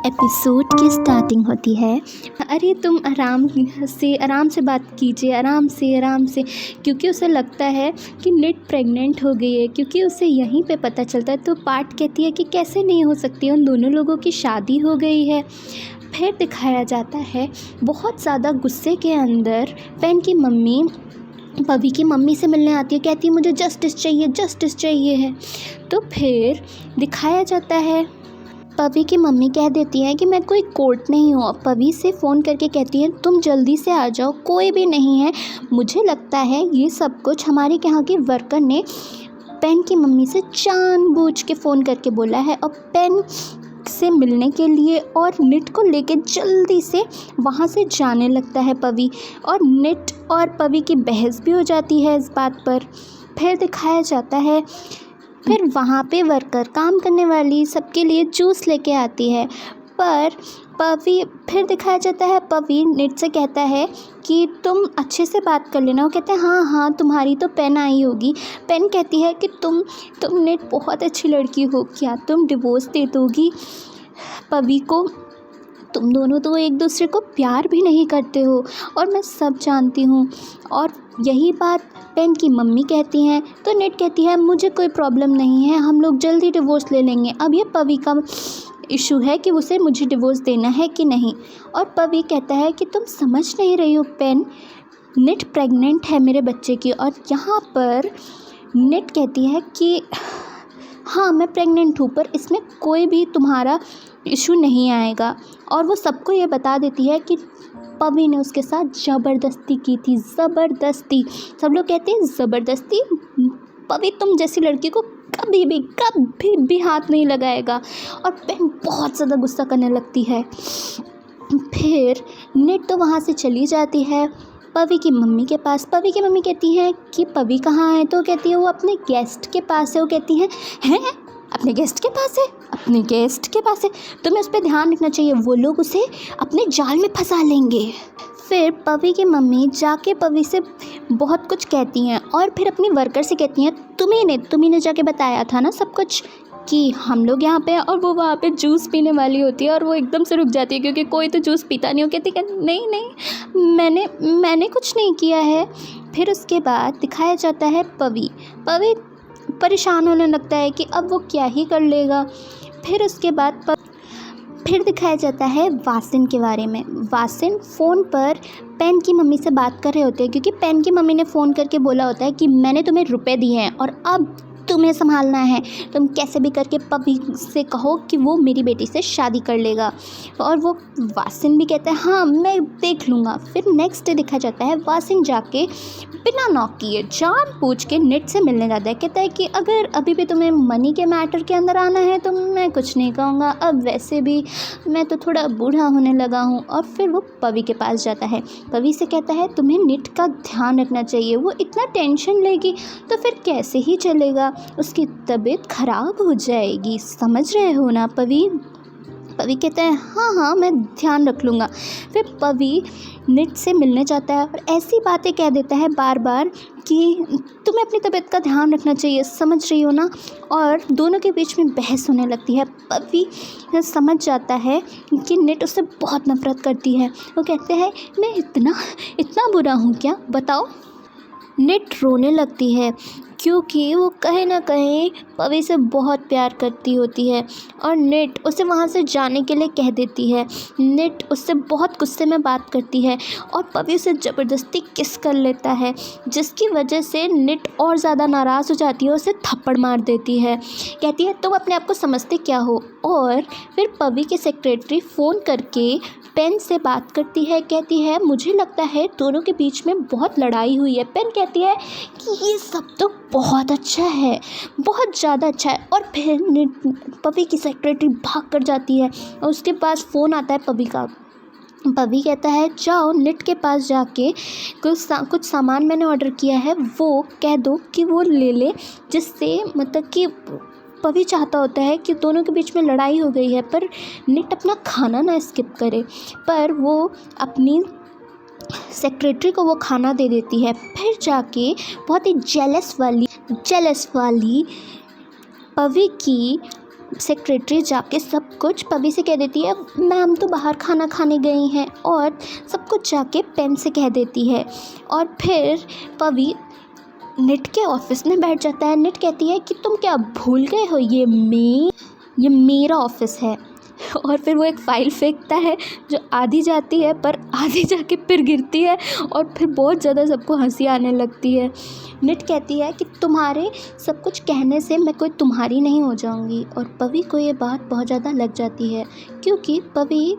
Episode की starting होती है। अरे तुम आराम से बात कीजिए, आराम से, क्योंकि उसे लगता है कि निट प्रेग्नेंट हो गई है, क्योंकि उसे यहीं पे पता चलता है। तो पार्ट कहती है कि कैसे नहीं हो सकती, उन दोनों लोगों की शादी हो गई है। फिर दिखाया जाता है बहुत ज़्यादा गुस्से के अंदर पेन की मम्मी पवी की मम्मी से मिलने आती है, कहती है मुझे जस्टिस चाहिए है। तो फिर दिखाया जाता है पवी की मम्मी कह देती है कि मैं कोई कोर्ट नहीं हूँ। पवी से फ़ोन करके कहती है तुम जल्दी से आ जाओ, कोई भी नहीं है। मुझे लगता है ये सब कुछ हमारे यहाँ के वर्कर ने पेन की मम्मी से जानबूझ के फ़ोन करके बोला है, और पेन से मिलने के लिए और निट को लेके जल्दी से वहाँ से जाने लगता है पवी। और निट और पवी की बहस भी हो जाती है इस बात पर। फिर दिखाया जाता है फिर वहाँ पे वर्कर काम करने वाली सबके लिए जूस लेके आती है, पर पवी फिर दिखाया जाता है पवी निट से कहता है कि तुम अच्छे से बात कर लेना। वो कहते हैं हाँ तुम्हारी तो पेन आई होगी। पेन कहती है कि तुम निट बहुत अच्छी लड़की हो, क्या तुम डिवोर्स दे दोगी पवी को? तुम दोनों तो एक दूसरे को प्यार भी नहीं करते हो, और मैं सब जानती हूँ। और यही बात पेन की मम्मी कहती हैं। तो निट कहती है मुझे कोई प्रॉब्लम नहीं है, हम लोग जल्दी डिवोर्स ले लेंगे। अब ये पवी का इशू है कि उसे मुझे डिवोर्स देना है कि नहीं। और पवी कहता है कि तुम समझ नहीं रही हो पेन, निट प्रेग्नेंट है मेरे बच्चे की। और यहाँ पर निट कहती है कि हाँ मैं प्रेग्नेंट हूँ, पर इसमें कोई भी तुम्हारा इशू नहीं आएगा। और वो सबको ये बता देती है कि पवी ने उसके साथ ज़बरदस्ती की थी, ज़बरदस्ती। सब लोग कहते हैं ज़बरदस्ती, पवी तुम जैसी लड़की को कभी भी हाथ नहीं लगाएगा। और पेन बहुत ज़्यादा गुस्सा करने लगती है। फिर निट तो वहाँ से चली जाती है पवी की मम्मी के पास। पवी की मम्मी कहती है कि पवी कहाँ है? तो कहती है वो अपने गेस्ट के पास है। वो कहती हैं अपने गेस्ट के पास है? अपने गेस्ट के पास है, तुम्हें उस पर ध्यान रखना चाहिए, वो लोग उसे अपने जाल में फंसा लेंगे। फिर पवी की मम्मी जाके पवी से बहुत कुछ कहती हैं, और फिर अपनी वर्कर से कहती हैं तुम्ही ने जाके बताया था ना सब कुछ कि हम लोग यहाँ पे हैं। और वो वहाँ पे जूस पीने वाली होती है, और वो एकदम से रुक जाती है क्योंकि कोई तो जूस पीता नहीं हो। कहती है नहीं मैंने कुछ नहीं किया है। फिर उसके बाद दिखाया जाता है पवी परेशान होने लगता है कि अब वो क्या ही कर लेगा। फिर उसके बाद फिर दिखाया जाता है वासिन के बारे में। वासिन फ़ोन पर पेन की मम्मी से बात कर रहे होते हैं, क्योंकि पेन की मम्मी ने फ़ोन करके बोला होता है कि मैंने तुम्हें रुपए दिए हैं और अब तुम्हें संभालना है, तुम कैसे भी करके पवी से कहो कि वो मेरी बेटी से शादी कर लेगा। और वो वासिन भी कहता है हाँ मैं देख लूँगा। फिर नेक्स्ट डे दिखा जाता है वासिन जाके बिना नॉक किए जानबूझ के निट से मिलने जाता है। कहता है कि अगर अभी भी तुम्हें मनी के मैटर के अंदर आना है तो मैं कुछ नहीं कहूँगा, अब वैसे भी मैं तो थोड़ा बूढ़ा होने लगा हूँ। और फिर वो पवी के पास जाता है, पवी से कहता है तुम्हें निट का ध्यान रखना चाहिए, वो इतना टेंशन लेगी तो फिर कैसे ही चलेगा, उसकी तबीयत ख़राब हो जाएगी, समझ रहे हो ना पवी? पवी कहता है हाँ मैं ध्यान रख लूँगा। फिर पवी निट से मिलने जाता है और ऐसी बातें कह देता है बार बार कि तुम्हें अपनी तबीयत का ध्यान रखना चाहिए, समझ रही हो ना? और दोनों के बीच में बहस होने लगती है। पवी समझ जाता है कि निट उससे बहुत नफरत करती है। वो कहते हैं मैं इतना बुरा हूँ क्या, बताओ? निट रोने लगती है क्योंकि वो कहीं ना कहीं पवी से बहुत प्यार करती होती है, और निट उसे वहाँ से जाने के लिए कह देती है। निट उससे बहुत गुस्से में बात करती है और पवी से ज़बरदस्ती किस कर लेता है, जिसकी वजह से निट और ज़्यादा नाराज़ हो जाती है, उसे थप्पड़ मार देती है। कहती है तुम अपने आप को समझते क्या हो? और फिर पवी की सेक्रेटरी फ़ोन करके पेन से बात करती है, कहती है मुझे लगता है दोनों के बीच में बहुत लड़ाई हुई है। पेन कहती है कि ये सब तो बहुत अच्छा है, बहुत ज़्यादा अच्छा है। और फिर पवी की सेक्रेटरी भाग कर जाती है और उसके पास फ़ोन आता है पवी का। पवी कहता है जाओ निट के पास जाके कुछ सामान मैंने ऑर्डर किया है वो कह दो कि वो ले ले, जिससे मतलब कि पवी चाहता होता है कि दोनों के बीच में लड़ाई हो गई है पर निट अपना खाना ना स्किप करे, पर वो अपनी सेक्रेटरी को वो खाना दे देती है। फिर जाके बहुत ही जेलस वाली पवी की सेक्रेटरी जाके सब कुछ पवी से कह देती है। मैम तो बाहर खाना खाने गई हैं और सब कुछ जाके पेन से कह देती है। और फिर पवी निट के ऑफिस में बैठ जाता है। निट कहती है कि तुम क्या भूल गए हो, ये मेरा ऑफिस है। और फिर वो एक फ़ाइल फेंकता है जो आधी जाती है पर आधी जाके फिर गिरती है और फिर बहुत ज़्यादा सबको हंसी आने लगती है। निट कहती है कि तुम्हारे सब कुछ कहने से मैं कोई तुम्हारी नहीं हो जाऊंगी। और पवी को ये बात बहुत ज़्यादा लग जाती है, क्योंकि पवी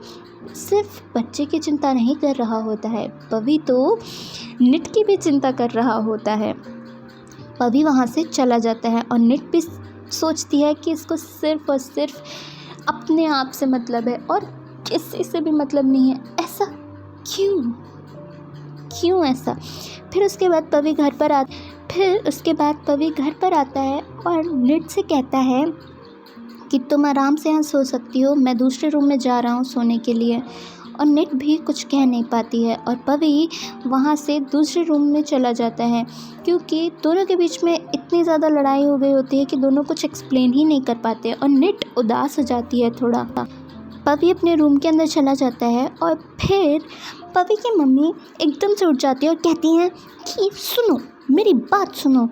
सिर्फ बच्चे की चिंता नहीं कर रहा होता है, पवी तो निट की भी चिंता कर रहा होता है। पवी वहाँ से चला जाता है और निट भी सोचती है कि इसको सिर्फ और सिर्फ अपने आप से मतलब है और किसी से भी मतलब नहीं है। ऐसा क्यों ऐसा? फिर उसके बाद पवी घर पर आता है और निट से कहता है कि तुम आराम से यहाँ सो सकती हो, मैं दूसरे रूम में जा रहा हूँ सोने के लिए। और निट भी कुछ कह नहीं पाती है और पवी वहाँ से दूसरे रूम में चला जाता है, क्योंकि दोनों के बीच में इतनी ज़्यादा लड़ाई हो गई होती है कि दोनों कुछ एक्सप्लेन ही नहीं कर पाते और निट उदास हो जाती है थोड़ा। पवी अपने रूम के अंदर चला जाता है और फिर पवी की मम्मी एकदम से उठ जाती है और कहती हैं कि सुनो, मेरी बात सुनो।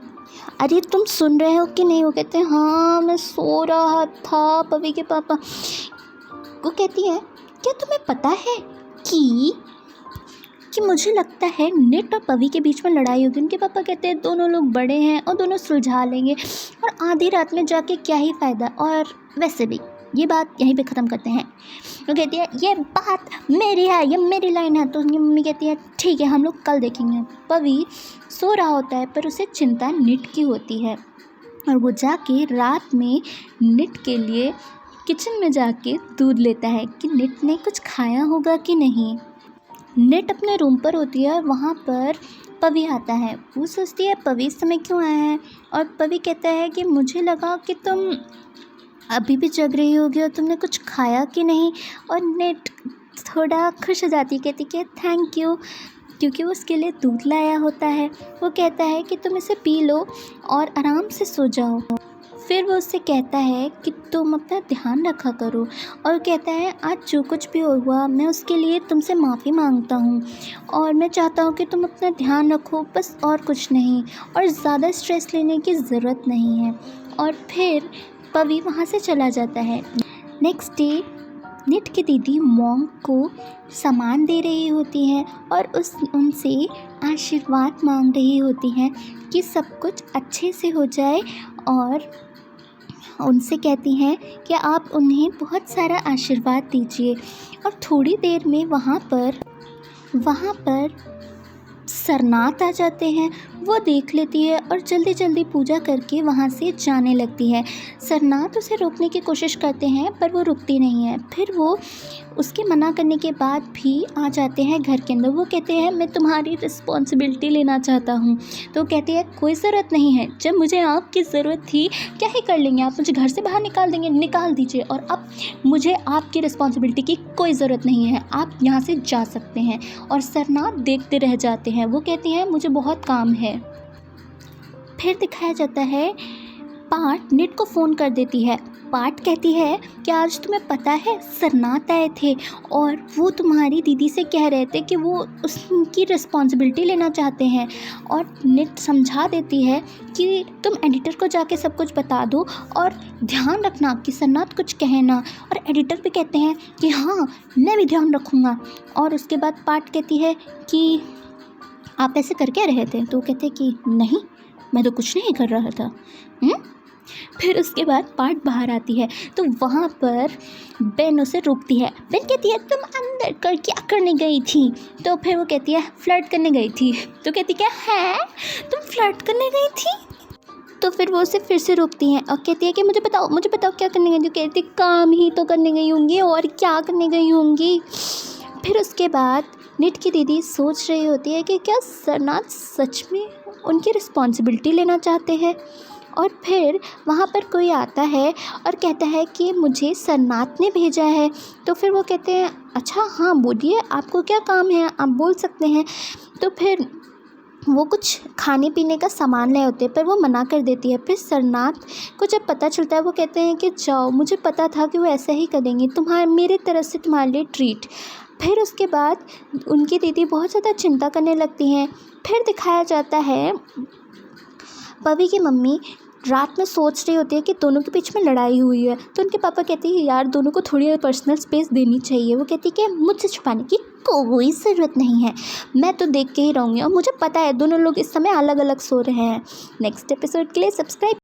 अरे तुम सुन रहे हो कि नहीं? वो कहते हैं हाँ मैं सो रहा था। पवी के पापा वो कहती है क्या तुम्हें पता है कि मुझे लगता है निट और पवी के बीच में लड़ाई होगी। उनके पापा कहते हैं दोनों लोग बड़े हैं और दोनों सुलझा लेंगे और आधी रात में जाके क्या ही फ़ायदा, और वैसे भी ये बात यहीं पे ख़त्म करते हैं। वो कहती है ये बात मेरी है, ये मेरी लाइन है। तो उनकी मम्मी कहती है ठीक है हम लोग कल देखेंगे। पवी सो रहा होता है पर उसे चिंता निट की होती है और वो जाके रात में निट के लिए किचन में जाके दूध लेता है कि निट ने कुछ खाया होगा कि नहीं। निट अपने रूम पर होती है और वहाँ पर पवी आता है। वो सोचती है पवी इस समय क्यों आया है, और पवी कहता है कि मुझे लगा कि तुम अभी भी जग रही होगी और तुमने कुछ खाया कि नहीं। और निट थोड़ा खुश हो जाती है, कहती कि थैंक यू, क्योंकि वो उसके लिए दूध लाया होता है। वो कहता है कि तुम इसे पी लो और आराम से सो जाओ। फिर वो उससे कहता है कि तुम अपना ध्यान रखा करो, और कहता है आज जो कुछ भी हुआ मैं उसके लिए तुमसे माफ़ी मांगता हूँ और मैं चाहता हूँ कि तुम अपना ध्यान रखो, बस और कुछ नहीं, और ज़्यादा स्ट्रेस लेने की ज़रूरत नहीं है। और फिर पवी वहाँ से चला जाता है। नेक्स्ट डे निट की दीदी मॉम को सामान दे रही होती हैं और उनसे आशीर्वाद मांग रही होती हैं कि सब कुछ अच्छे से हो जाए, और उनसे कहती हैं कि आप उन्हें बहुत सारा आशीर्वाद दीजिए। और थोड़ी देर में वहाँ पर सरनाथ आ जाते हैं। वो देख लेती है और जल्दी जल्दी पूजा करके वहाँ से जाने लगती है। सरनाथ उसे रोकने की कोशिश करते हैं पर वो रुकती नहीं है। फिर वो उसके मना करने के बाद भी आ जाते हैं घर के अंदर। वो कहते हैं मैं तुम्हारी रिस्पॉन्सिबिलिटी लेना चाहता हूँ। तो कहती है कोई ज़रूरत नहीं है, जब मुझे आपकी ज़रूरत थी क्या ही कर लेंगे आप, मुझे घर से बाहर निकाल देंगे, निकाल दीजिए, और अब मुझे आपकी रिस्पॉन्सिबिलिटी की कोई ज़रूरत नहीं है, आप यहाँ से जा सकते हैं। और सरनाथ देखते रह जाते हैं। वो कहती हैं मुझे बहुत काम है। फिर दिखाया जाता है पार्ट निट को फ़ोन कर देती है। पार्ट कहती है कि आज तुम्हें पता है सरनाथ आए थे और वो तुम्हारी दीदी से कह रहे थे कि वो उसकी रिस्पॉन्सिबिलिटी लेना चाहते हैं। और निट समझा देती है कि तुम एडिटर को जाके सब कुछ बता दो और ध्यान रखना कि सरनाथ कुछ कहे ना। और एडिटर भी कहते हैं कि हाँ मैं भी ध्यान रखूँगा। और उसके बाद पार्ट कहती है कि आप ऐसे कर क्या रहे थे? तो कहते कि नहीं मैं तो कुछ नहीं कर रहा था। फिर उसके बाद पार्ट बाहर आती है तो वहाँ पर बेन उसे रोकती है। बेन कहती है तुम अंदर कर क्या करने गई थी? तो फिर वो कहती है फ्लर्ट करने गई थी। तो कहती क्या है तुम फ्लर्ट करने गई थी? तो फिर वो उसे फिर से रोकती हैं और कहती है कि मुझे बताओ क्या करने गई थी? तो कहती काम ही तो करने गई होंगी, और क्या करने गई होंगी। फिर उसके बाद निट की दीदी सोच रही होती है कि क्या सरनाथ सच में उनकी रिस्पॉन्सिबिलिटी लेना चाहते हैं। और फिर वहाँ पर कोई आता है और कहता है कि मुझे सरनाथ ने भेजा है। तो फिर वो कहते हैं अच्छा हाँ बोलिए आपको क्या काम है, आप बोल सकते हैं। तो फिर वो कुछ खाने पीने का सामान लाए होते हैं पर वो मना कर देती है। फिर सरनाथ को जब पता चलता है वो कहते हैं कि जाओ, मुझे पता था कि वो ऐसा ही करेंगी, मेरे तरफ से तुम्हारे लिए ट्रीट। फिर उसके बाद उनकी दीदी बहुत ज़्यादा चिंता करने लगती हैं। फिर दिखाया जाता है पवी की मम्मी रात में सोच रही होती है कि दोनों के बीच में लड़ाई हुई है, तो उनके पापा कहते हैं यार दोनों को थोड़ी पर्सनल स्पेस देनी चाहिए। वो कहती है कि मुझसे छुपाने की कोई ज़रूरत नहीं है, मैं तो देख के ही रहूँगी और मुझे पता है दोनों लोग इस समय अलग अलग सो रहे हैं। नेक्स्ट एपिसोड के लिए सब्सक्राइब